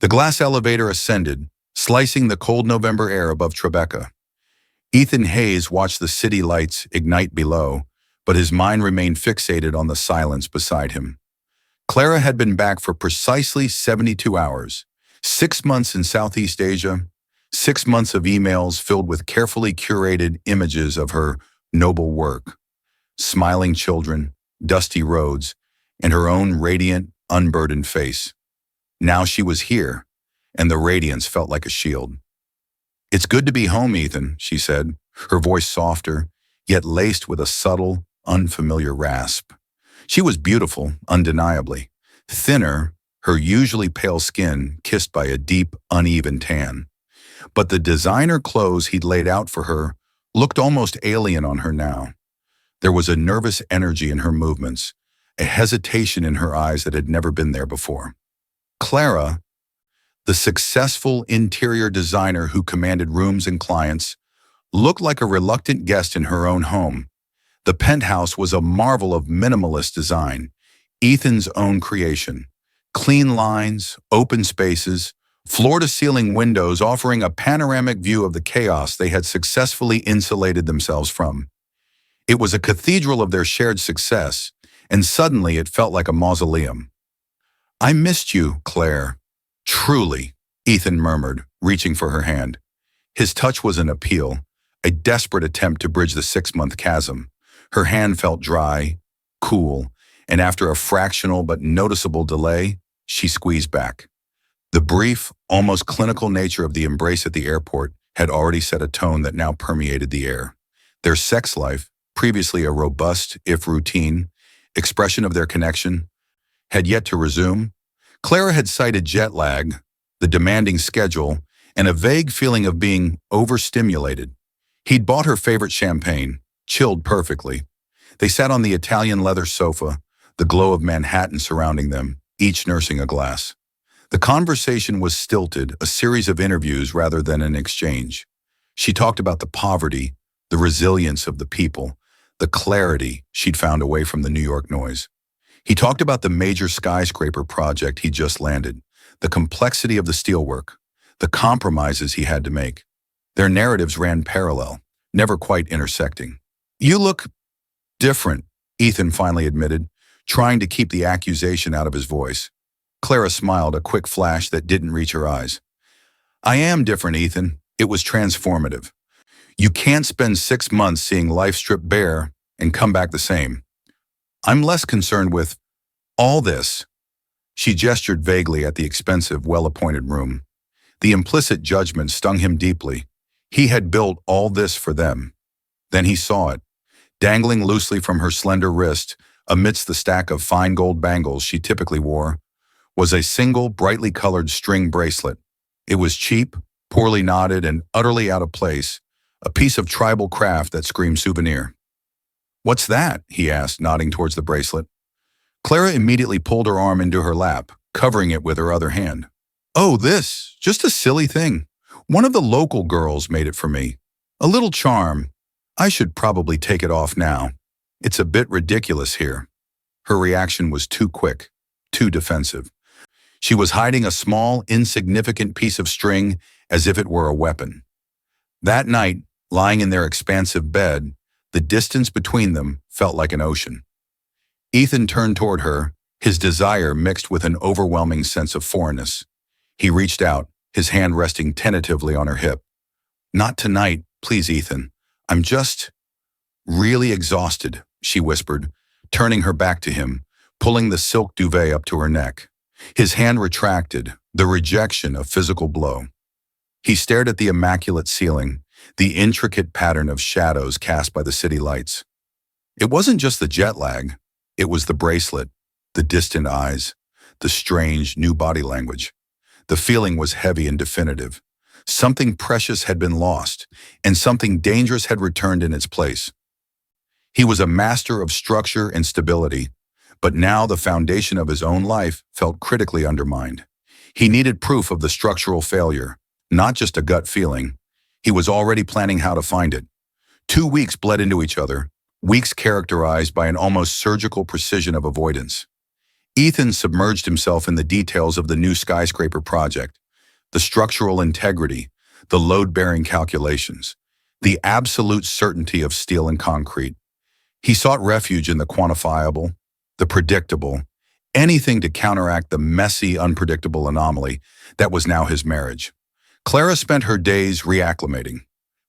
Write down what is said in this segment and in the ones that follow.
The glass elevator ascended, slicing the cold November air above Tribeca. Ethan Hayes watched the city lights ignite below, but his mind remained fixated on the silence beside him. Clara had been back for precisely 72 hours, 6 months in Southeast Asia, 6 months of emails filled with carefully curated images of her noble work, smiling children, dusty roads, and her own radiant, unburdened face. Now she was here, and the radiance felt like a shield. "It's good to be home, Ethan," she said, her voice softer, yet laced with a subtle, unfamiliar rasp. She was beautiful, undeniably. Thinner, her usually pale skin kissed by a deep, uneven tan. But the designer clothes he'd laid out for her looked almost alien on her now. There was a nervous energy in her movements, a hesitation in her eyes that had never been there before. Clara, the successful interior designer who commanded rooms and clients, looked like a reluctant guest in her own home. The penthouse was a marvel of minimalist design, Ethan's own creation. Clean lines, open spaces, floor-to-ceiling windows offering a panoramic view of the chaos they had successfully insulated themselves from. It was a cathedral of their shared success, and suddenly it felt like a mausoleum. "I missed you, Claire." "Truly," Ethan murmured, reaching for her hand. His touch was an appeal, a desperate attempt to bridge the 6-month chasm. Her hand felt dry, cool, and after a fractional but noticeable delay, she squeezed back. The brief, almost clinical nature of the embrace at the airport had already set a tone that now permeated the air. Their sex life, previously a robust, if routine, expression of their connection, had yet to resume. Clara had cited jet lag, the demanding schedule, and a vague feeling of being overstimulated. He'd bought her favorite champagne, chilled perfectly. They sat on the Italian leather sofa, the glow of Manhattan surrounding them, each nursing a glass. The conversation was stilted, a series of interviews rather than an exchange. She talked about the poverty, the resilience of the people, the clarity she'd found away from the New York noise. He talked about the major skyscraper project he'd just landed, the complexity of the steelwork, the compromises he had to make. Their narratives ran parallel, never quite intersecting. "You look different," Ethan finally admitted, trying to keep the accusation out of his voice. Clara smiled, a quick flash that didn't reach her eyes. "I am different, Ethan." It was transformative. "You can't spend 6 months seeing life stripped bare and come back the same. I'm less concerned with all this." She gestured vaguely at the expensive, well-appointed room. The implicit judgment stung him deeply. He had built all this for them. Then he saw it, dangling loosely from her slender wrist, amidst the stack of fine gold bangles she typically wore, was a single, brightly colored string bracelet. It was cheap, poorly knotted, and utterly out of place, a piece of tribal craft that screamed souvenir. "What's that?" he asked, nodding towards the bracelet. Clara immediately pulled her arm into her lap, covering it with her other hand. "Oh, this, just a silly thing. One of the local girls made it for me. A little charm. I should probably take it off now. It's a bit ridiculous here." Her reaction was too quick, too defensive. She was hiding a small, insignificant piece of string as if it were a weapon. That night, lying in their expansive bed, the distance between them felt like an ocean. Ethan turned toward her, his desire mixed with an overwhelming sense of foreignness. He reached out, his hand resting tentatively on her hip. "Not tonight, please, Ethan. I'm just really exhausted," she whispered, turning her back to him, pulling the silk duvet up to her neck. His hand retracted, the rejection of physical blow. He stared at the immaculate ceiling, the intricate pattern of shadows cast by the city lights. It wasn't just the jet lag. It was the bracelet, the distant eyes, the strange new body language. The feeling was heavy and definitive. Something precious had been lost, and something dangerous had returned in its place. He was a master of structure and stability, but now the foundation of his own life felt critically undermined. He needed proof of the structural failure, not just a gut feeling. He was already planning how to find it. 2 weeks bled into each other, weeks characterized by an almost surgical precision of avoidance. Ethan submerged himself in the details of the new skyscraper project, the structural integrity, the load-bearing calculations, the absolute certainty of steel and concrete. He sought refuge in the quantifiable, the predictable, anything to counteract the messy, unpredictable anomaly that was now his marriage. Clara spent her days reacclimating,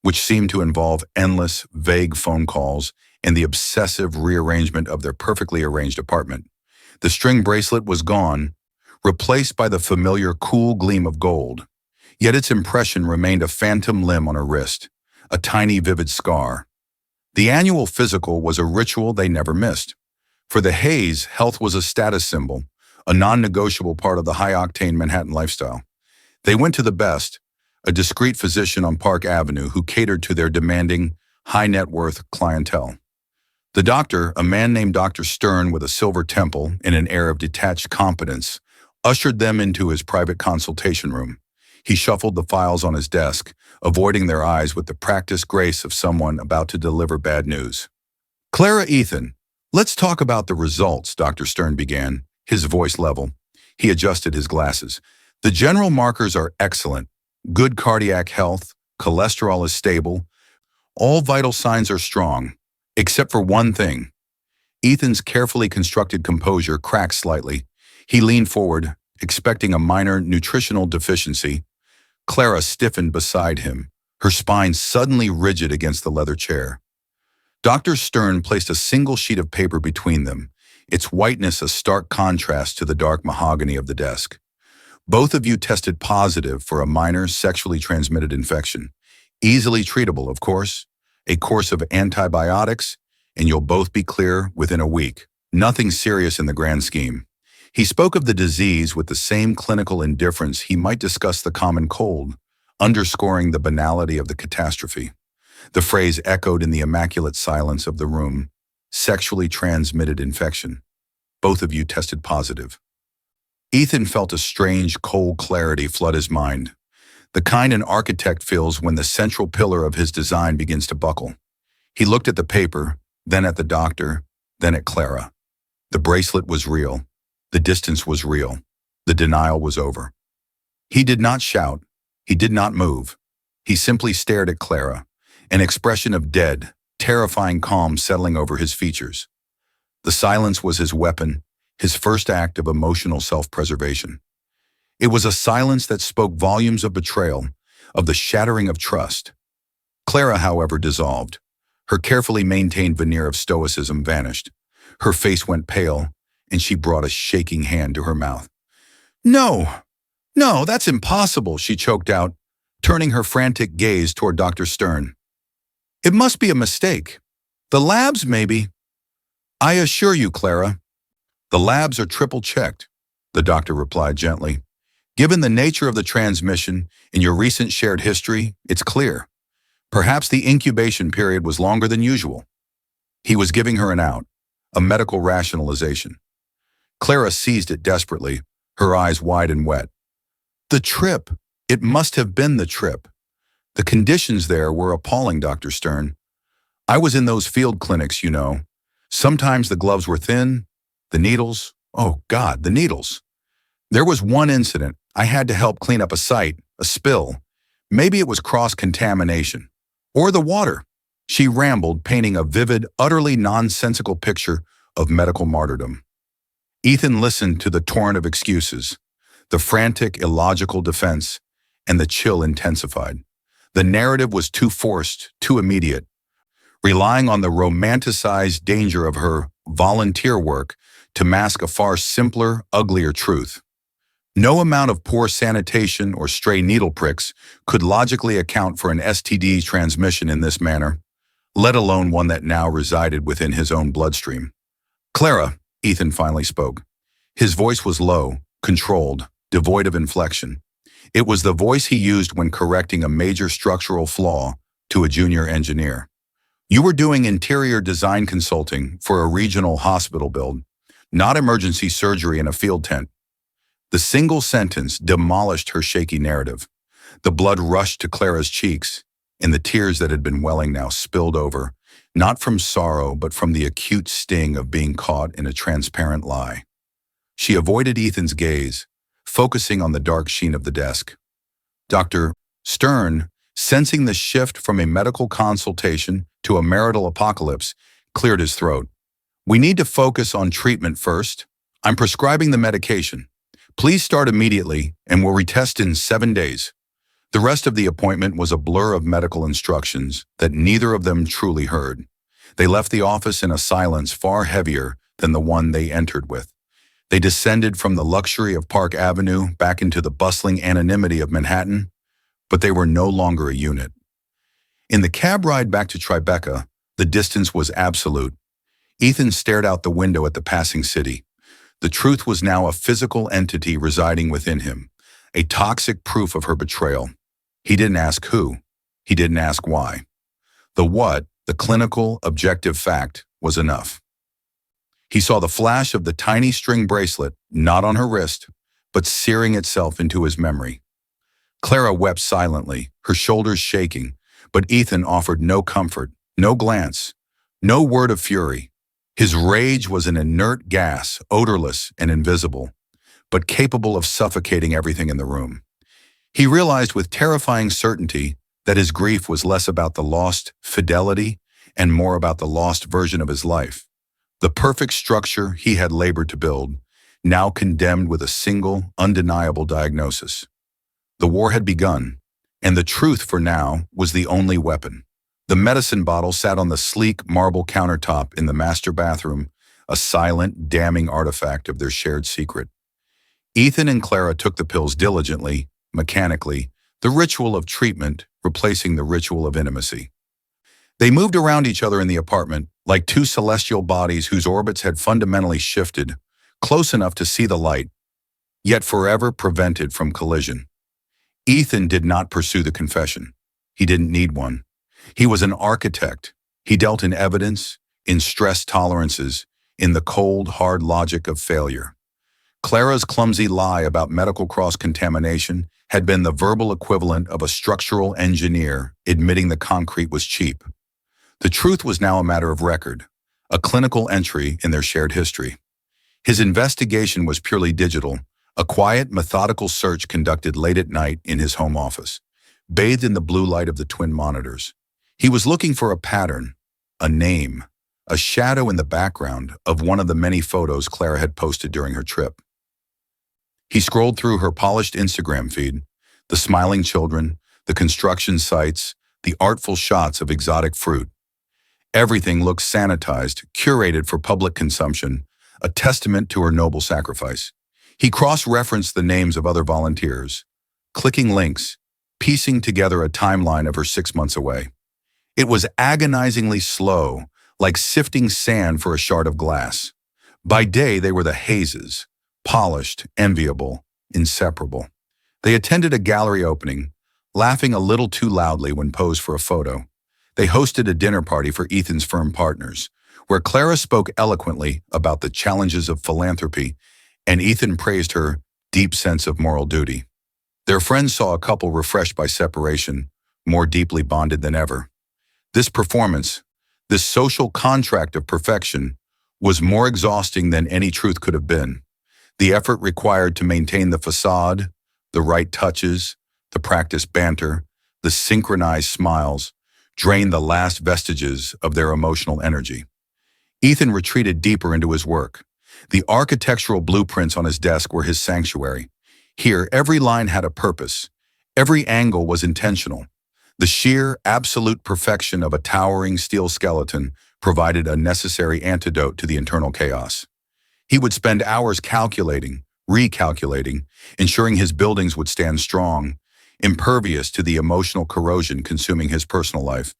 which seemed to involve endless, vague phone calls and the obsessive rearrangement of their perfectly arranged apartment. The string bracelet was gone, replaced by the familiar cool gleam of gold, yet its impression remained a phantom limb on her wrist, a tiny vivid scar. The annual physical was a ritual they never missed. For the Hayes, health was a status symbol, a non-negotiable part of the high-octane Manhattan lifestyle. They went to the best, a discreet physician on Park Avenue who catered to their demanding, high-net-worth clientele. The doctor, a man named Dr. Stern with a silver temple and an air of detached competence, ushered them into his private consultation room. He shuffled the files on his desk, avoiding their eyes with the practiced grace of someone about to deliver bad news. "Clara, Ethan, let's talk about the results," Dr. Stern began, his voice level. He adjusted his glasses. "The general markers are excellent. Good cardiac health, cholesterol is stable. All vital signs are strong, except for one thing." Ethan's carefully constructed composure cracked slightly. He leaned forward, expecting a minor nutritional deficiency. Clara stiffened beside him, her spine suddenly rigid against the leather chair. Dr. Stern placed a single sheet of paper between them, its whiteness a stark contrast to the dark mahogany of the desk. "Both of you tested positive for a minor sexually transmitted infection. Easily treatable, of course. A course of antibiotics, and you'll both be clear within a week. Nothing serious in the grand scheme." He spoke of the disease with the same clinical indifference he might discuss the common cold, underscoring the banality of the catastrophe. The phrase echoed in the immaculate silence of the room. Sexually transmitted infection. Both of you tested positive. Ethan felt a strange, cold clarity flood his mind, the kind an architect feels when the central pillar of his design begins to buckle. He looked at the paper, then at the doctor, then at Clara. The bracelet was real. The distance was real. The denial was over. He did not shout. He did not move. He simply stared at Clara, an expression of dead, terrifying calm settling over his features. The silence was his weapon, his first act of emotional self-preservation. It was a silence that spoke volumes of betrayal, of the shattering of trust. Clara, however, dissolved. Her carefully maintained veneer of stoicism vanished. Her face went pale, and she brought a shaking hand to her mouth. "No, no, that's impossible," she choked out, turning her frantic gaze toward Dr. Stern. "It must be a mistake. The labs, maybe." "I assure you, Clara, the labs are triple-checked," the doctor replied gently. "Given the nature of the transmission and your recent shared history, it's clear. Perhaps the incubation period was longer than usual." He was giving her an out, a medical rationalization. Clara seized it desperately, her eyes wide and wet. "The trip. It must have been the trip. The conditions there were appalling, Dr. Stern. I was in those field clinics, you know. Sometimes the gloves were thin, the needles, oh God, the needles. There was one incident. I had to help clean up a site, a spill. Maybe it was cross-contamination. Or the water." She rambled, painting a vivid, utterly nonsensical picture of medical martyrdom. Ethan listened to the torrent of excuses, the frantic, illogical defense, and the chill intensified. The narrative was too forced, too immediate, relying on the romanticized danger of her volunteer work to mask a far simpler, uglier truth. No amount of poor sanitation or stray needle pricks could logically account for an STD transmission in this manner, let alone one that now resided within his own bloodstream. "Clara," Ethan finally spoke. His voice was low, controlled, devoid of inflection. It was the voice he used when correcting a major structural flaw to a junior engineer. "You were doing interior design consulting for a regional hospital build, not emergency surgery in a field tent." The single sentence demolished her shaky narrative. The blood rushed to Clara's cheeks, and the tears that had been welling now spilled over, not from sorrow but from the acute sting of being caught in a transparent lie. She avoided Ethan's gaze, focusing on the dark sheen of the desk. Dr. Stern, sensing the shift from a medical consultation to a marital apocalypse, cleared his throat. "We need to focus on treatment first. I'm prescribing the medication. Please start immediately and we'll retest in 7 days." The rest of the appointment was a blur of medical instructions that neither of them truly heard. They left the office in a silence far heavier than the one they entered with. They descended from the luxury of Park Avenue back into the bustling anonymity of Manhattan, but they were no longer a unit. In the cab ride back to Tribeca, the distance was absolute. Ethan stared out the window at the passing city. The truth was now a physical entity residing within him, a toxic proof of her betrayal. He didn't ask who. He didn't ask why. The what, the clinical, objective fact, was enough. He saw the flash of the tiny string bracelet, not on her wrist, but searing itself into his memory. Clara wept silently, her shoulders shaking, but Ethan offered no comfort, no glance, no word of fury. His rage was an inert gas, odorless and invisible, but capable of suffocating everything in the room. He realized with terrifying certainty that his grief was less about the lost fidelity and more about the lost version of his life. The perfect structure he had labored to build, now condemned with a single, undeniable diagnosis. The war had begun, and the truth for now was the only weapon. The medicine bottle sat on the sleek marble countertop in the master bathroom, a silent, damning artifact of their shared secret. Ethan and Clara took the pills diligently, mechanically, the ritual of treatment replacing the ritual of intimacy. They moved around each other in the apartment like two celestial bodies whose orbits had fundamentally shifted, close enough to see the light, yet forever prevented from collision. Ethan did not pursue the confession. He didn't need one. He was an architect. He dealt in evidence, in stress tolerances, in the cold, hard logic of failure. Clara's clumsy lie about medical cross-contamination had been the verbal equivalent of a structural engineer admitting the concrete was cheap. The truth was now a matter of record, a clinical entry in their shared history. His investigation was purely digital, a quiet, methodical search conducted late at night in his home office, bathed in the blue light of the twin monitors. He was looking for a pattern, a name, a shadow in the background of one of the many photos Clara had posted during her trip. He scrolled through her polished Instagram feed, the smiling children, the construction sites, the artful shots of exotic fruit. Everything looked sanitized, curated for public consumption, a testament to her noble sacrifice. He cross-referenced the names of other volunteers, clicking links, piecing together a timeline of her 6 months away. It was agonizingly slow, like sifting sand for a shard of glass. By day, they were the Hayeses, polished, enviable, inseparable. They attended a gallery opening, laughing a little too loudly when posed for a photo. They hosted a dinner party for Ethan's firm partners, where Clara spoke eloquently about the challenges of philanthropy, and Ethan praised her deep sense of moral duty. Their friends saw a couple refreshed by separation, more deeply bonded than ever. This performance, this social contract of perfection, was more exhausting than any truth could have been. The effort required to maintain the facade, the right touches, the practiced banter, the synchronized smiles, drained the last vestiges of their emotional energy. Ethan retreated deeper into his work. The architectural blueprints on his desk were his sanctuary. Here, every line had a purpose. Every angle was intentional. The sheer, absolute perfection of a towering steel skeleton provided a necessary antidote to the internal chaos. He would spend hours calculating, recalculating, ensuring his buildings would stand strong, impervious to the emotional corrosion consuming his personal life.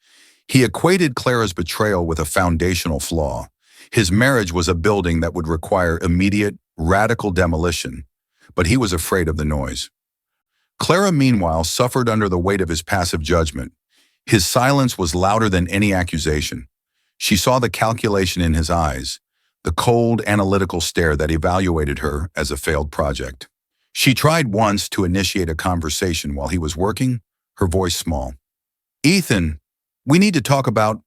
He equated Clara's betrayal with a foundational flaw. His marriage was a building that would require immediate, radical demolition, but he was afraid of the noise. Clara, meanwhile, suffered under the weight of his passive judgment. His silence was louder than any accusation. She saw the calculation in his eyes, the cold, analytical stare that evaluated her as a failed project. She tried once to initiate a conversation while he was working, her voice small. "Ethan, we need to talk about—"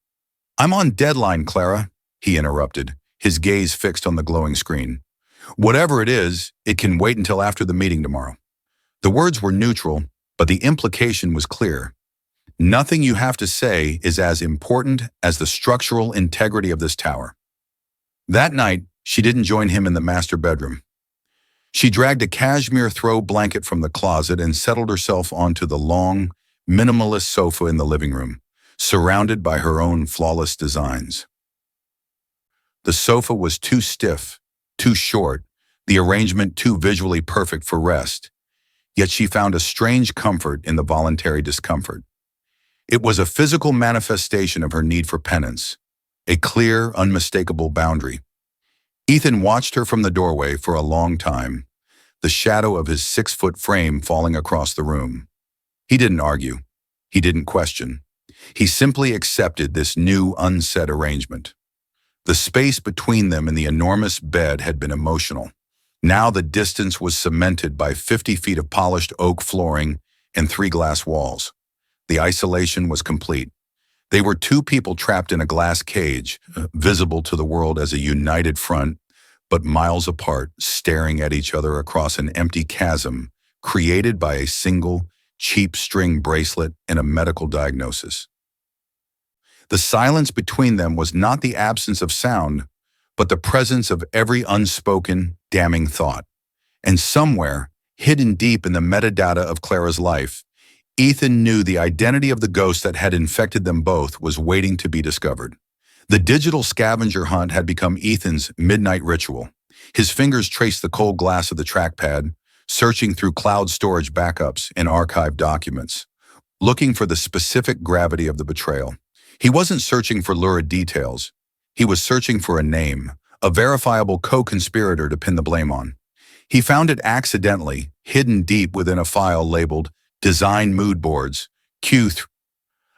"I'm on deadline, Clara," he interrupted, his gaze fixed on the glowing screen. Whatever it is, it can wait until after the meeting tomorrow. The words were neutral, but the implication was clear. Nothing you have to say is as important as the structural integrity of this tower. That night, she didn't join him in the master bedroom. She dragged a cashmere throw blanket from the closet and settled herself onto the long, minimalist sofa in the living room, surrounded by her own flawless designs. The sofa was too stiff, too short, the arrangement too visually perfect for rest, yet she found a strange comfort in the voluntary discomfort. It was a physical manifestation of her need for penance, a clear, unmistakable boundary. Ethan watched her from the doorway for a long time, the shadow of his 6-foot frame falling across the room. He didn't argue. He didn't question. He simply accepted this new, unsaid arrangement. The space between them and the enormous bed had been emotional. Now the distance was cemented by 50 feet of polished oak flooring and 3 glass walls. The isolation was complete. They were 2 people trapped in a glass cage, visible to the world as a united front, but miles apart, staring at each other across an empty chasm created by a single, cheap string bracelet and a medical diagnosis. The silence between them was not the absence of sound, but the presence of every unspoken, damning thought. And somewhere, hidden deep in the metadata of Clara's life, Ethan knew the identity of the ghost that had infected them both was waiting to be discovered. The digital scavenger hunt had become Ethan's midnight ritual. His fingers traced the cold glass of the trackpad, searching through cloud storage backups and archived documents, looking for the specific gravity of the betrayal. He wasn't searching for lurid details. He was searching for a name, a verifiable co-conspirator to pin the blame on. He found it accidentally, hidden deep within a file labeled Design Mood Boards, Q3,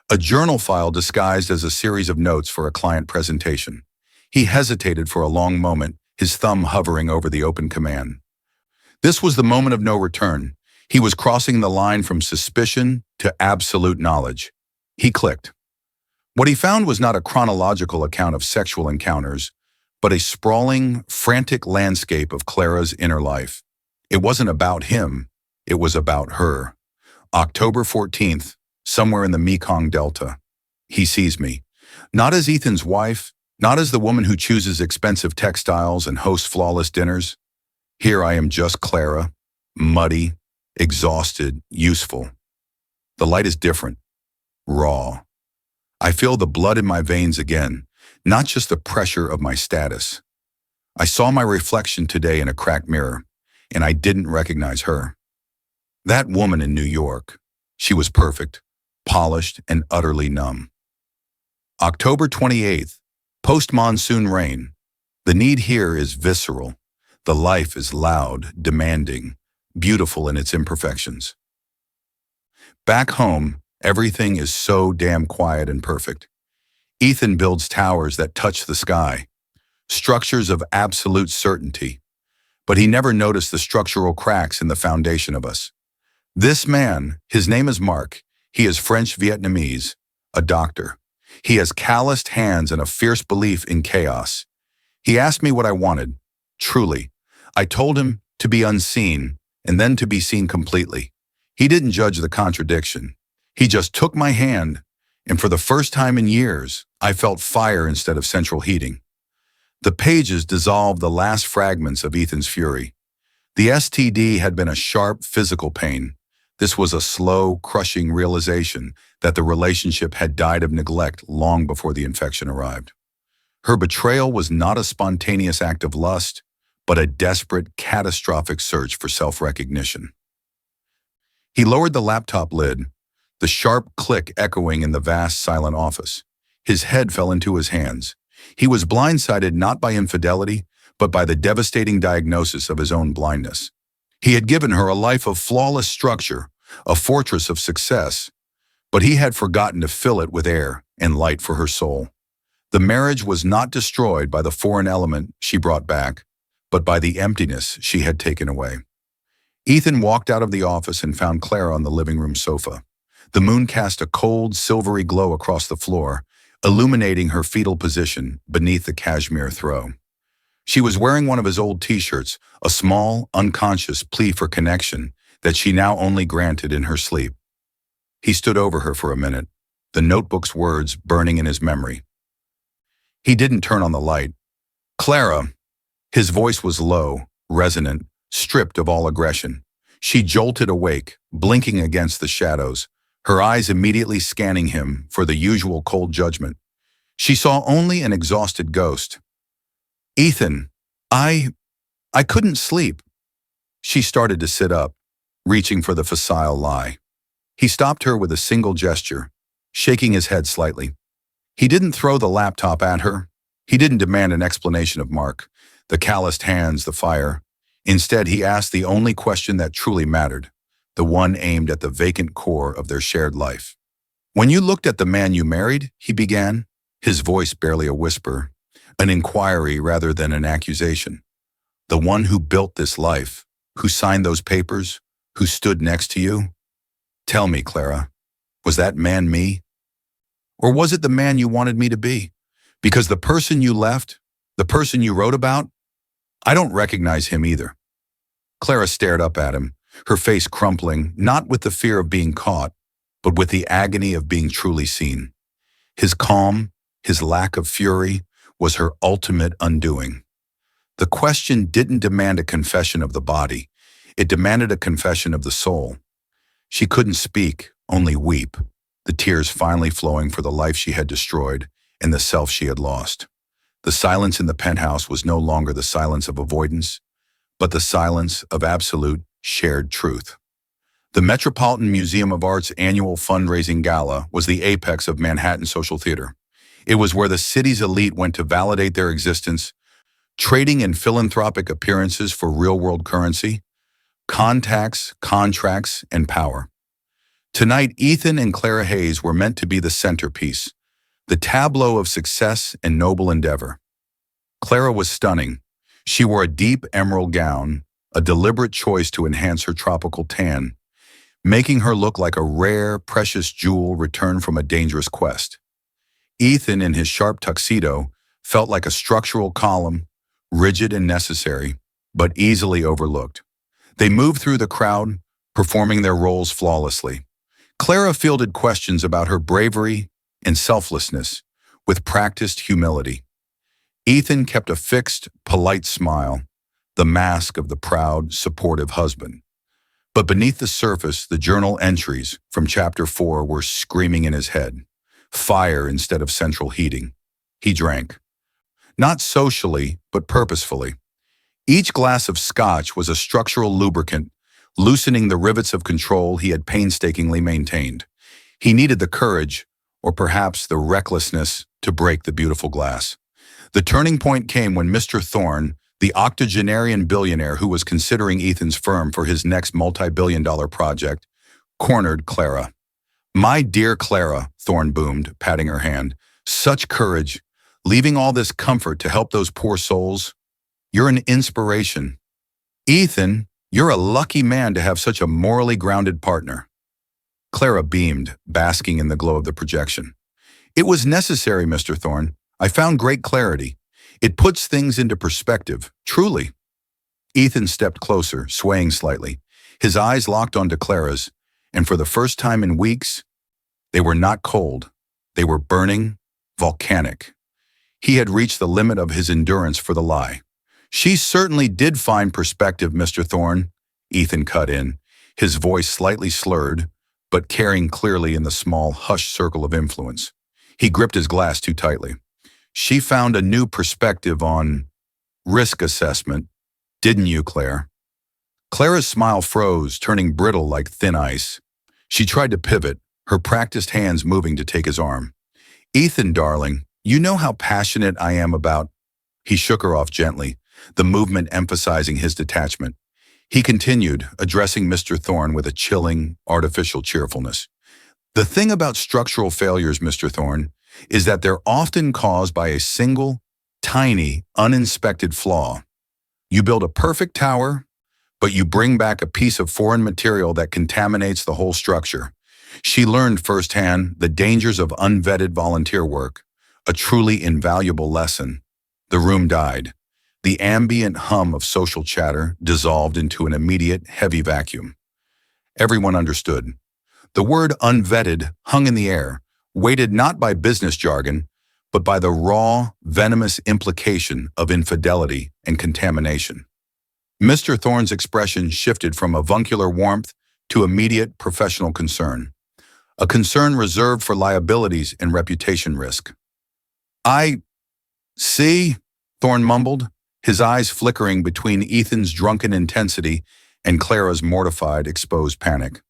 a journal file disguised as a series of notes for a client presentation. He hesitated for a long moment, his thumb hovering over the open command. This was the moment of no return. He was crossing the line from suspicion to absolute knowledge. He clicked. What he found was not a chronological account of sexual encounters, but a sprawling, frantic landscape of Clara's inner life. It wasn't about him, it was about her. October 14th, somewhere in the Mekong Delta. He sees me. Not as Ethan's wife, not as the woman who chooses expensive textiles and hosts flawless dinners. Here I am just Clara, muddy, exhausted, useful. The light is different, raw. I feel the blood in my veins again, not just the pressure of my status. I saw my reflection today in a cracked mirror, and I didn't recognize her. That woman in New York, she was perfect, polished, and utterly numb. October 28th, post-monsoon rain. The need here is visceral. The life is loud, demanding, beautiful in its imperfections. Back home, everything is so damn quiet and perfect. Ethan builds towers that touch the sky, structures of absolute certainty, but he never noticed the structural cracks in the foundation of us. This man, his name is Mark, he is French-Vietnamese, a doctor. He has calloused hands and a fierce belief in chaos. He asked me what I wanted, truly. I told him to be unseen and then to be seen completely. He didn't judge the contradiction. He just took my hand, and for the first time in years, I felt fire instead of central heating. The pages dissolved the last fragments of Ethan's fury. The STD had been a sharp physical pain. This was a slow, crushing realization that the relationship had died of neglect long before the infection arrived. Her betrayal was not a spontaneous act of lust, but a desperate, catastrophic search for self-recognition. He lowered the laptop lid, the sharp click echoing in the vast, silent office. His head fell into his hands. He was blindsided not by infidelity, but by the devastating diagnosis of his own blindness. He had given her a life of flawless structure, a fortress of success, but he had forgotten to fill it with air and light for her soul. The marriage was not destroyed by the foreign element she brought back, but by the emptiness she had taken away. Ethan walked out of the office and found Clara on the living room sofa. The moon cast a cold, silvery glow across the floor, illuminating her fetal position beneath the cashmere throw. She was wearing one of his old t-shirts, a small, unconscious plea for connection that she now only granted in her sleep. He stood over her for a minute, the notebook's words burning in his memory. He didn't turn on the light. "Clara." His voice was low, resonant, stripped of all aggression. She jolted awake, blinking against the shadows, her eyes immediately scanning him for the usual cold judgment. She saw only an exhausted ghost. "Ethan, I couldn't sleep." She started to sit up, reaching for the facile lie. He stopped her with a single gesture, shaking his head slightly. He didn't throw the laptop at her. He didn't demand an explanation of Mark, the calloused hands, the fire. Instead, he asked the only question that truly mattered, the one aimed at the vacant core of their shared life. "When you looked at the man you married," he began, his voice barely a whisper, an inquiry rather than an accusation. "The one who built this life, who signed those papers, who stood next to you? Tell me, Clara, was that man me? Or was it the man you wanted me to be? Because the person you left, the person you wrote about, I don't recognize him either." Clara stared up at him, her face crumpling, not with the fear of being caught, but with the agony of being truly seen. His calm, his lack of fury, was her ultimate undoing. The question didn't demand a confession of the body. It demanded a confession of the soul. She couldn't speak, only weep, the tears finally flowing for the life she had destroyed and the self she had lost. The silence in the penthouse was no longer the silence of avoidance, but the silence of absolute, shared truth. The Metropolitan Museum of Art's annual fundraising gala was the apex of Manhattan social theater. It was where the city's elite went to validate their existence, trading in philanthropic appearances for real-world currency, contacts, contracts, and power. Tonight, Ethan and Clara Hayes were meant to be the centerpiece, the tableau of success and noble endeavor. Clara was stunning. She wore a deep emerald gown, a deliberate choice to enhance her tropical tan, making her look like a rare, precious jewel returned from a dangerous quest. Ethan, in his sharp tuxedo, felt like a structural column, rigid and necessary, but easily overlooked. They moved through the crowd, performing their roles flawlessly. Clara fielded questions about her bravery and selflessness with practiced humility. Ethan kept a fixed, polite smile, the mask of the proud, supportive husband. But beneath the surface, the journal entries from Chapter 4 were screaming in his head. Fire instead of central heating. He drank. Not socially, but purposefully. Each glass of scotch was a structural lubricant, loosening the rivets of control he had painstakingly maintained. He needed the courage, or perhaps the recklessness, to break the beautiful glass. The turning point came when Mr. Thorne, the octogenarian billionaire who was considering Ethan's firm for his next multi-billion-dollar project, cornered Clara. "My dear Clara," Thorne boomed, patting her hand, "such courage, leaving all this comfort to help those poor souls. You're an inspiration. Ethan, you're a lucky man to have such a morally grounded partner." Clara beamed, basking in the glow of the projection. "It was necessary, Mr. Thorne. I found great clarity. It puts things into perspective, truly." Ethan stepped closer, swaying slightly. His eyes locked onto Clara's, and for the first time in weeks, they were not cold. They were burning, volcanic. He had reached the limit of his endurance for the lie. "She certainly did find perspective, Mr. Thorne," Ethan cut in, his voice slightly slurred, but carrying clearly in the small, hushed circle of influence. He gripped his glass too tightly. "She found a new perspective on risk assessment, didn't you, Claire?" Clara's smile froze, turning brittle like thin ice. She tried to pivot, her practiced hands moving to take his arm. "Ethan, darling, you know how passionate I am about—" He shook her off gently, the movement emphasizing his detachment. He continued, addressing Mr. Thorne with a chilling, artificial cheerfulness. "The thing about structural failures, Mr. Thorne, is that they're often caused by a single, tiny, uninspected flaw. You build a perfect tower, but you bring back a piece of foreign material that contaminates the whole structure." She learned firsthand the dangers of unvetted volunteer work, a truly invaluable lesson. The room died. The ambient hum of social chatter dissolved into an immediate, heavy vacuum. Everyone understood. The word unvetted hung in the air, weighted not by business jargon, but by the raw, venomous implication of infidelity and contamination. Mr. Thorne's expression shifted from avuncular warmth to immediate professional concern, a concern reserved for liabilities and reputation risk. "I see," Thorne mumbled, his eyes flickering between Ethan's drunken intensity and Clara's mortified, exposed panic.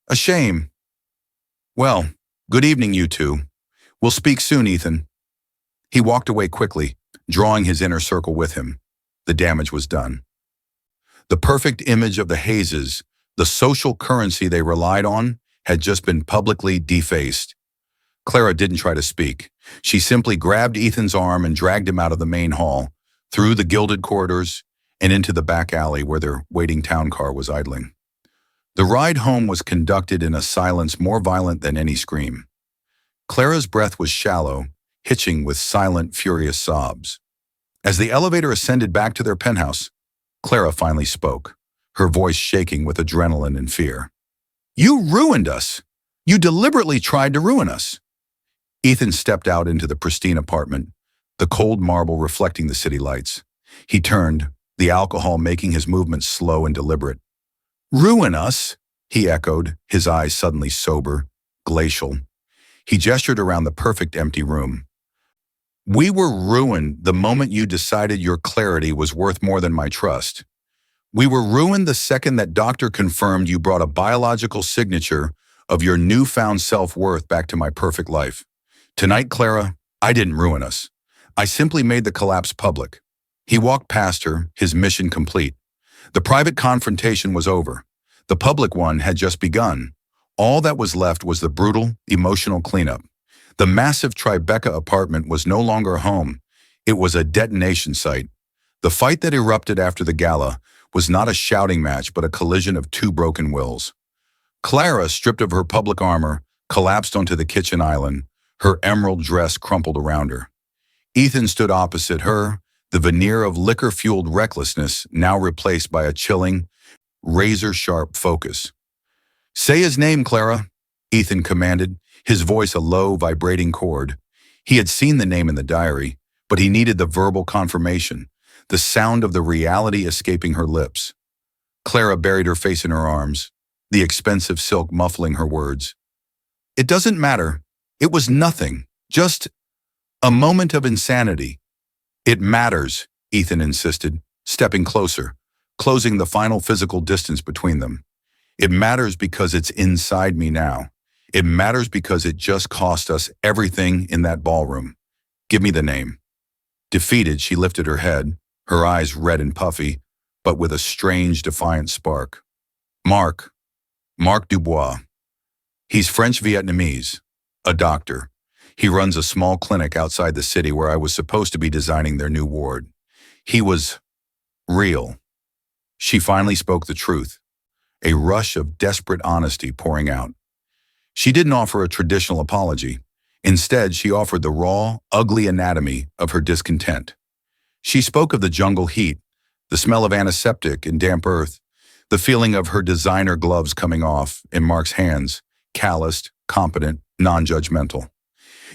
"A shame. Well, good evening, you two. We'll speak soon, Ethan." He walked away quickly, drawing his inner circle with him. The damage was done. The perfect image of the Hayeses, the social currency they relied on, had just been publicly defaced. Clara didn't try to speak. She simply grabbed Ethan's arm and dragged him out of the main hall, through the gilded corridors, and into the back alley where their waiting town car was idling. The ride home was conducted in a silence more violent than any scream. Clara's breath was shallow, hitching with silent, furious sobs. As the elevator ascended back to their penthouse, Clara finally spoke, her voice shaking with adrenaline and fear. "You ruined us! You deliberately tried to ruin us!" Ethan stepped out into the pristine apartment, the cold marble reflecting the city lights. He turned, the alcohol making his movements slow and deliberate. "Ruin us?" he echoed, his eyes suddenly sober, glacial. He gestured around the perfect empty room. "We were ruined the moment you decided your clarity was worth more than my trust. We were ruined the second that doctor confirmed you brought a biological signature of your newfound self-worth back to my perfect life. Tonight, Clara, I didn't ruin us. I simply made the collapse public." He walked past her, his mission complete. The private confrontation was over. The public one had just begun. All that was left was the brutal, emotional cleanup. The massive Tribeca apartment was no longer a home. It was a detonation site. The fight that erupted after the gala was not a shouting match, but a collision of two broken wills. Clara, stripped of her public armor, collapsed onto the kitchen island, her emerald dress crumpled around her. Ethan stood opposite her, the veneer of liquor-fueled recklessness now replaced by a chilling, razor-sharp focus. "Say his name, Clara," Ethan commanded, his voice a low, vibrating chord. He had seen the name in the diary, but he needed the verbal confirmation, the sound of the reality escaping her lips. Clara buried her face in her arms, the expensive silk muffling her words. "It doesn't matter. It was nothing. Just a moment of insanity." "It matters," Ethan insisted, stepping closer, closing the final physical distance between them. "It matters because it's inside me now. It matters because it just cost us everything in that ballroom. Give me the name." Defeated, she lifted her head, her eyes red and puffy, but with a strange, defiant spark. "Marc. Marc Dubois. He's French-Vietnamese, a doctor. He runs a small clinic outside the city where I was supposed to be designing their new ward. He was real." She finally spoke the truth, a rush of desperate honesty pouring out. She didn't offer a traditional apology. Instead, she offered the raw, ugly anatomy of her discontent. She spoke of the jungle heat, the smell of antiseptic and damp earth, the feeling of her designer gloves coming off in Mark's hands, calloused, competent, non-judgmental.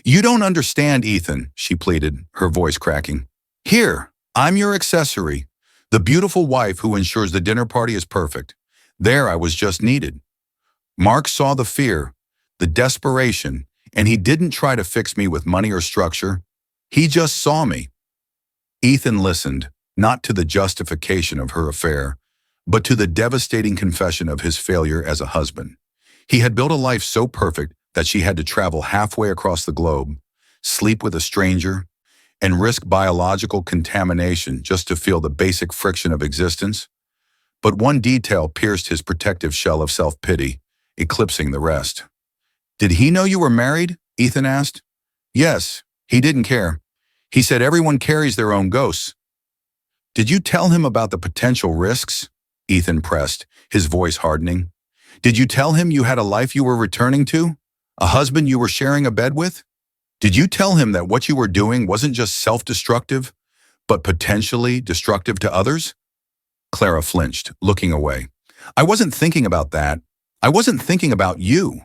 "You don't understand, Ethan," she pleaded, her voice cracking. "Here, I'm your accessory, the beautiful wife who ensures the dinner party is perfect. There I was just needed." Mark saw the fear, the desperation, and he didn't try to fix me with money or structure. He just saw me. Ethan listened, not to the justification of her affair, but to the devastating confession of his failure as a husband. He had built a life so perfect that she had to travel halfway across the globe, sleep with a stranger, and risk biological contamination just to feel the basic friction of existence. But one detail pierced his protective shell of self-pity, eclipsing the rest. "Did he know you were married?" Ethan asked. "Yes, he didn't care. He said everyone carries their own ghosts." "Did you tell him about the potential risks?" Ethan pressed, his voice hardening. "Did you tell him you had a life you were returning to? A husband you were sharing a bed with? Did you tell him that what you were doing wasn't just self-destructive, but potentially destructive to others? Clara flinched, looking away. I wasn't thinking about that. I wasn't thinking about you.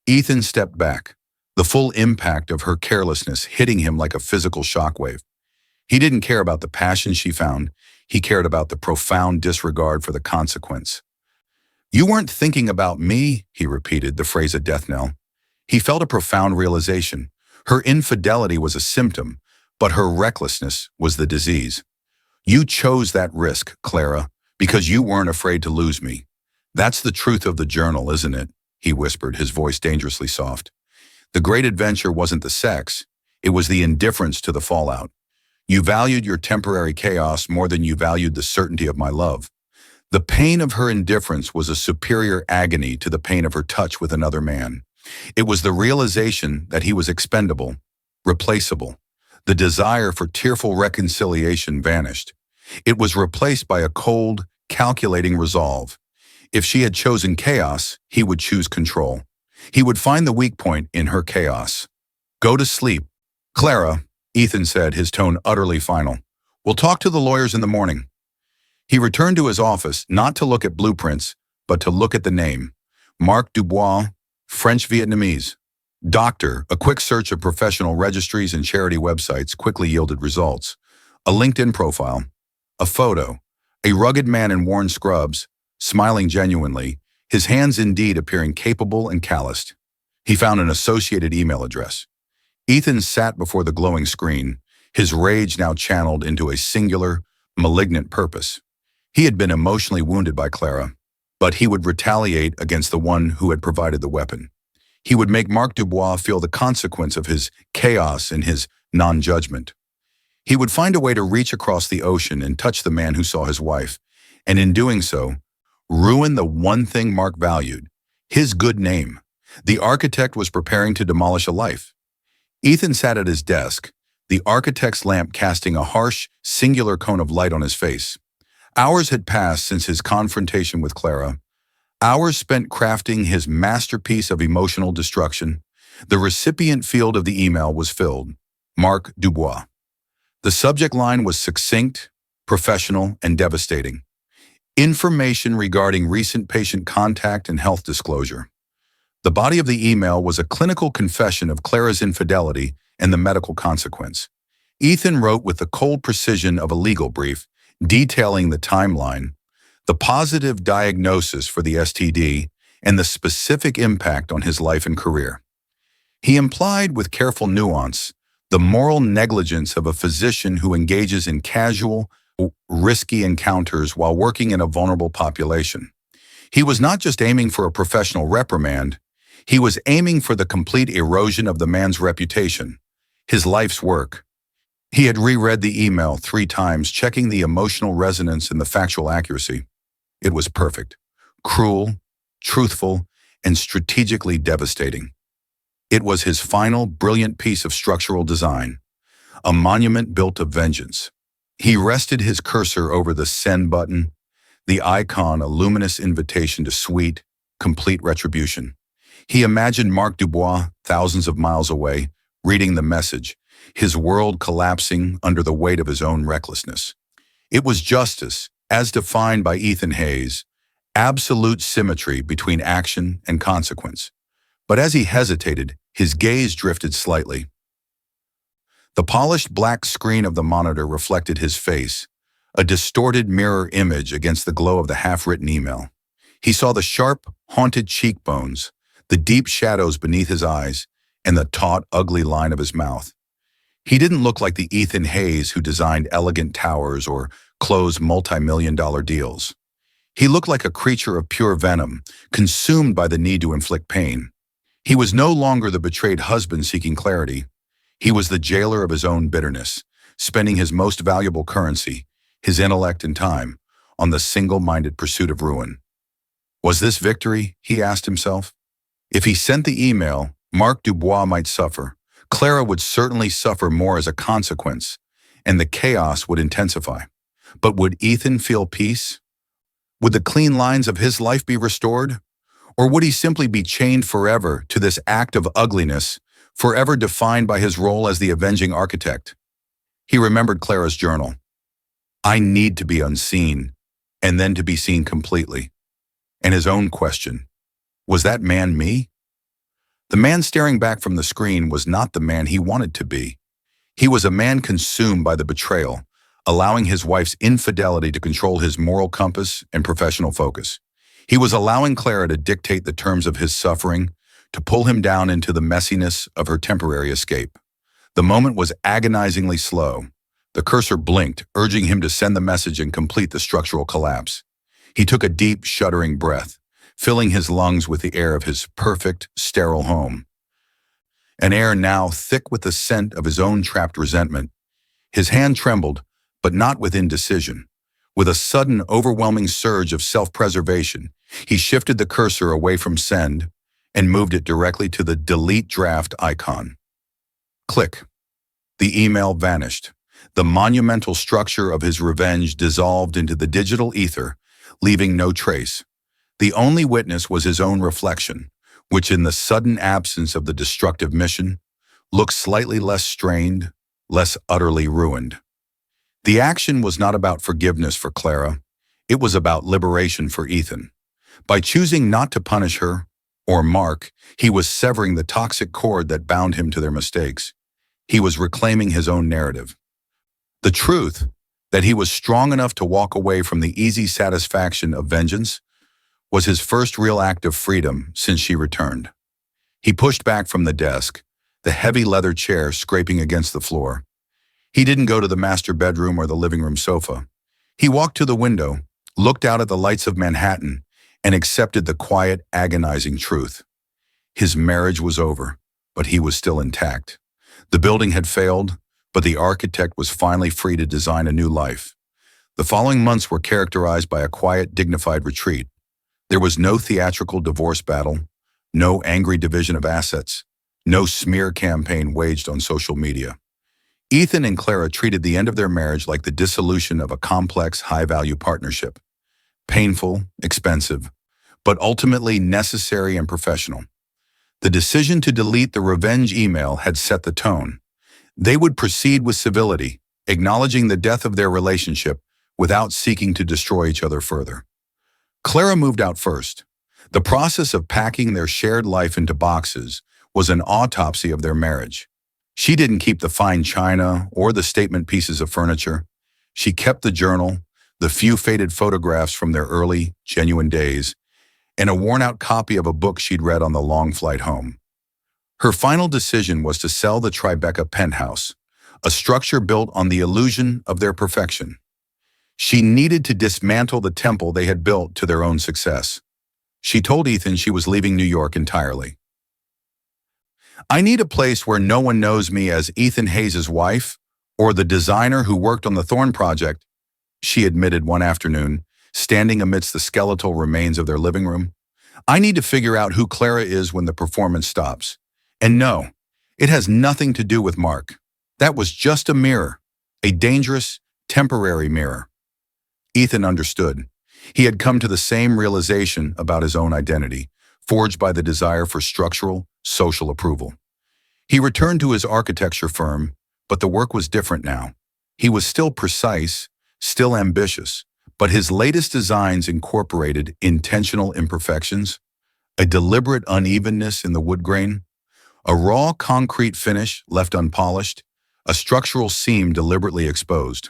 Ethan stepped back, the full impact of her carelessness hitting him like a physical shockwave. He didn't care about the passion she found. He cared about the profound disregard for the consequence. You weren't thinking about me, he repeated, the phrase a death knell. He felt a profound realization. Her infidelity was a symptom, but her recklessness was the disease. You chose that risk, Clara, because you weren't afraid to lose me. That's the truth of the journal, isn't it? He whispered, his voice dangerously soft. The great adventure wasn't the sex. It was the indifference to the fallout. You valued your temporary chaos more than you valued the certainty of my love. The pain of her indifference was a superior agony to the pain of her touch with another man. It was the realization that he was expendable, replaceable. The desire for tearful reconciliation vanished. It was replaced by a cold, calculating resolve. If she had chosen chaos, he would choose control. He would find the weak point in her chaos. Go to sleep. Clara, Ethan said, his tone utterly final. We'll talk to the lawyers in the morning. He returned to his office, not to look at blueprints, but to look at the name. Marc Dubois, French-Vietnamese. Doctor, a quick search of professional registries and charity websites quickly yielded results. A LinkedIn profile, a photo, a rugged man in worn scrubs, smiling genuinely, his hands indeed appearing capable and calloused. He found an associated email address. Ethan sat before the glowing screen, his rage now channeled into a singular, malignant purpose. He had been emotionally wounded by Clara, but he would retaliate against the one who had provided the weapon. He would make Marc Dubois feel the consequence of his chaos and his non-judgment. He would find a way to reach across the ocean and touch the man who saw his wife, and in doing so, ruin the one thing Marc valued, his good name. The architect was preparing to demolish a life. Ethan sat at his desk, the architect's lamp casting a harsh, singular cone of light on his face. Hours had passed since his confrontation with Clara, hours spent crafting his masterpiece of emotional destruction. The recipient field of the email was filled. Marc Dubois. The subject line was succinct, professional, and devastating. Information regarding recent patient contact and health disclosure. The body of the email was a clinical confession of Clara's infidelity and the medical consequence. Ethan wrote with the cold precision of a legal brief, detailing the timeline, the positive diagnosis for the STD, and the specific impact on his life and career. He implied with careful nuance the moral negligence of a physician who engages in casual, risky encounters while working in a vulnerable population. He was not just aiming for a professional reprimand, he was aiming for the complete erosion of the man's reputation, his life's work. He had reread the email 3 times, checking the emotional resonance and the factual accuracy. It was perfect, cruel, truthful, and strategically devastating. It was his final, brilliant piece of structural design, a monument built of vengeance. He rested his cursor over the send button, the icon a luminous invitation to sweet, complete retribution. He imagined Marc Dubois, thousands of miles away, reading the message, his world collapsing under the weight of his own recklessness. It was justice, as defined by Ethan Hayes, absolute symmetry between action and consequence. But as he hesitated, his gaze drifted slightly. The polished black screen of the monitor reflected his face, a distorted mirror image against the glow of the half-written email. He saw the sharp, haunted cheekbones, the deep shadows beneath his eyes, and the taut, ugly line of his mouth. He didn't look like the Ethan Hayes who designed elegant towers or closed multi-million-dollar deals. He looked like a creature of pure venom, consumed by the need to inflict pain. He was no longer the betrayed husband seeking clarity. He was the jailer of his own bitterness, spending his most valuable currency, his intellect and time, on the single-minded pursuit of ruin. Was this victory? He asked himself. If he sent the email, Marc Dubois might suffer. Clara would certainly suffer more as a consequence, and the chaos would intensify. But would Ethan feel peace? Would the clean lines of his life be restored? Or would he simply be chained forever to this act of ugliness, forever defined by his role as the avenging architect? He remembered Clara's journal. I need to be unseen, and then to be seen completely. And his own question, was that man me? The man staring back from the screen was not the man he wanted to be. He was a man consumed by the betrayal, allowing his wife's infidelity to control his moral compass and professional focus. He was allowing Clara to dictate the terms of his suffering, to pull him down into the messiness of her temporary escape. The moment was agonizingly slow. The cursor blinked, urging him to send the message and complete the structural collapse. He took a deep, shuddering breath, filling his lungs with the air of his perfect, sterile home. An air now thick with the scent of his own trapped resentment. His hand trembled, but not with indecision. With a sudden, overwhelming surge of self-preservation, he shifted the cursor away from send and moved it directly to the delete draft icon. Click. The email vanished. The monumental structure of his revenge dissolved into the digital ether, leaving no trace. The only witness was his own reflection, which in the sudden absence of the destructive mission, looked slightly less strained, less utterly ruined. The action was not about forgiveness for Clara. It was about liberation for Ethan. By choosing not to punish her, or Mark, he was severing the toxic cord that bound him to their mistakes. He was reclaiming his own narrative. The truth, that he was strong enough to walk away from the easy satisfaction of vengeance, was his first real act of freedom since she returned. He pushed back from the desk, the heavy leather chair scraping against the floor. He didn't go to the master bedroom or the living room sofa. He walked to the window, looked out at the lights of Manhattan, and accepted the quiet, agonizing truth. His marriage was over, but he was still intact. The building had failed, but the architect was finally free to design a new life. The following months were characterized by a quiet, dignified retreat. There was no theatrical divorce battle, no angry division of assets, no smear campaign waged on social media. Ethan and Clara treated the end of their marriage like the dissolution of a complex, high-value partnership. Painful, expensive, but ultimately necessary and professional. The decision to delete the revenge email had set the tone. They would proceed with civility, acknowledging the death of their relationship without seeking to destroy each other further. Clara moved out first. The process of packing their shared life into boxes was an autopsy of their marriage. She didn't keep the fine china or the statement pieces of furniture. She kept the journal, the few faded photographs from their early, genuine days, and a worn-out copy of a book she'd read on the long flight home. Her final decision was to sell the Tribeca penthouse, a structure built on the illusion of their perfection. She needed to dismantle the temple they had built to their own success. She told Ethan she was leaving New York entirely. I need a place where no one knows me as Ethan Hayes' wife or the designer who worked on the Thorn project, she admitted one afternoon, standing amidst the skeletal remains of their living room. I need to figure out who Clara is when the performance stops. And no, it has nothing to do with Mark. That was just a mirror, a dangerous, temporary mirror. Ethan understood. He had come to the same realization about his own identity, forged by the desire for structural, social approval. He returned to his architecture firm, but the work was different now. He was still precise, still ambitious, but his latest designs incorporated intentional imperfections, a deliberate unevenness in the wood grain, a raw concrete finish left unpolished, a structural seam deliberately exposed.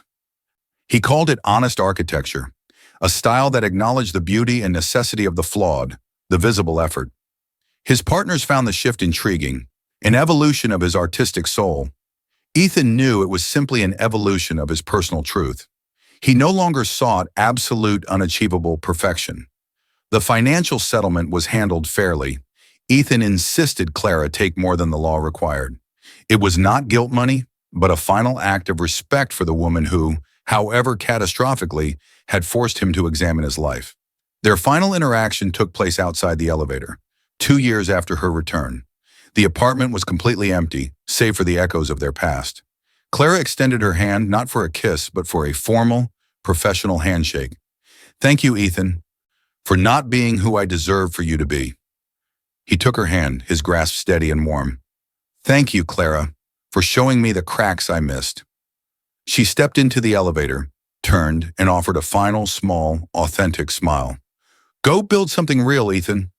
He called it honest architecture, a style that acknowledged the beauty and necessity of the flawed, the visible effort. His partners found the shift intriguing, an evolution of his artistic soul. Ethan knew it was simply an evolution of his personal truth. He no longer sought absolute, unachievable perfection. The financial settlement was handled fairly. Ethan insisted Clara take more than the law required. It was not guilt money, but a final act of respect for the woman who, however catastrophically, had forced him to examine his life. Their final interaction took place outside the elevator, 2 years after her return. The apartment was completely empty, save for the echoes of their past. Clara extended her hand not for a kiss, but for a formal, professional handshake. Thank you, Ethan, for not being who I deserve for you to be. He took her hand, his grasp steady and warm. Thank you, Clara, for showing me the cracks I missed. She stepped into the elevator, turned, and offered a final, small, authentic smile. Go build something real, Ethan.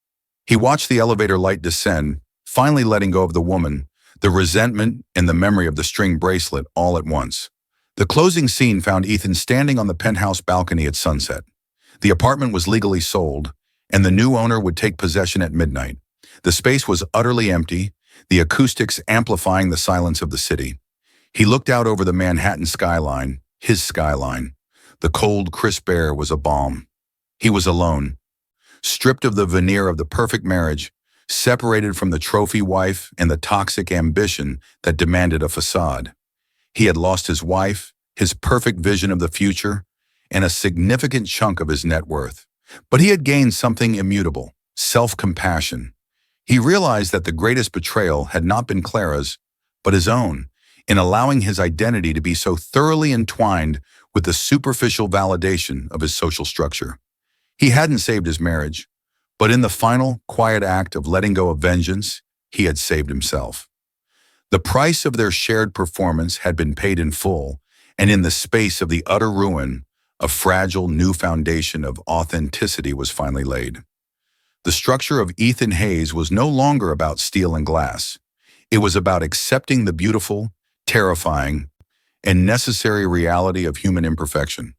He watched the elevator light descend, finally letting go of the woman, the resentment and the memory of the string bracelet all at once. The closing scene found Ethan standing on the penthouse balcony at sunset. The apartment was legally sold, and the new owner would take possession at midnight. The space was utterly empty, the acoustics amplifying the silence of the city. He looked out over the Manhattan skyline, his skyline. The cold, crisp air was a balm. He was alone, stripped of the veneer of the perfect marriage, separated from the trophy wife and the toxic ambition that demanded a facade. He had lost his wife, his perfect vision of the future, and a significant chunk of his net worth. But he had gained something immutable, self-compassion. He realized that the greatest betrayal had not been Clara's, but his own, in allowing his identity to be so thoroughly entwined with the superficial validation of his social structure. He hadn't saved his marriage, but in the final, quiet act of letting go of vengeance, he had saved himself. The price of their shared performance had been paid in full, and in the space of the utter ruin, a fragile new foundation of authenticity was finally laid. The structure of Ethan Hayes was no longer about steel and glass. It was about accepting the beautiful, terrifying, and necessary reality of human imperfection.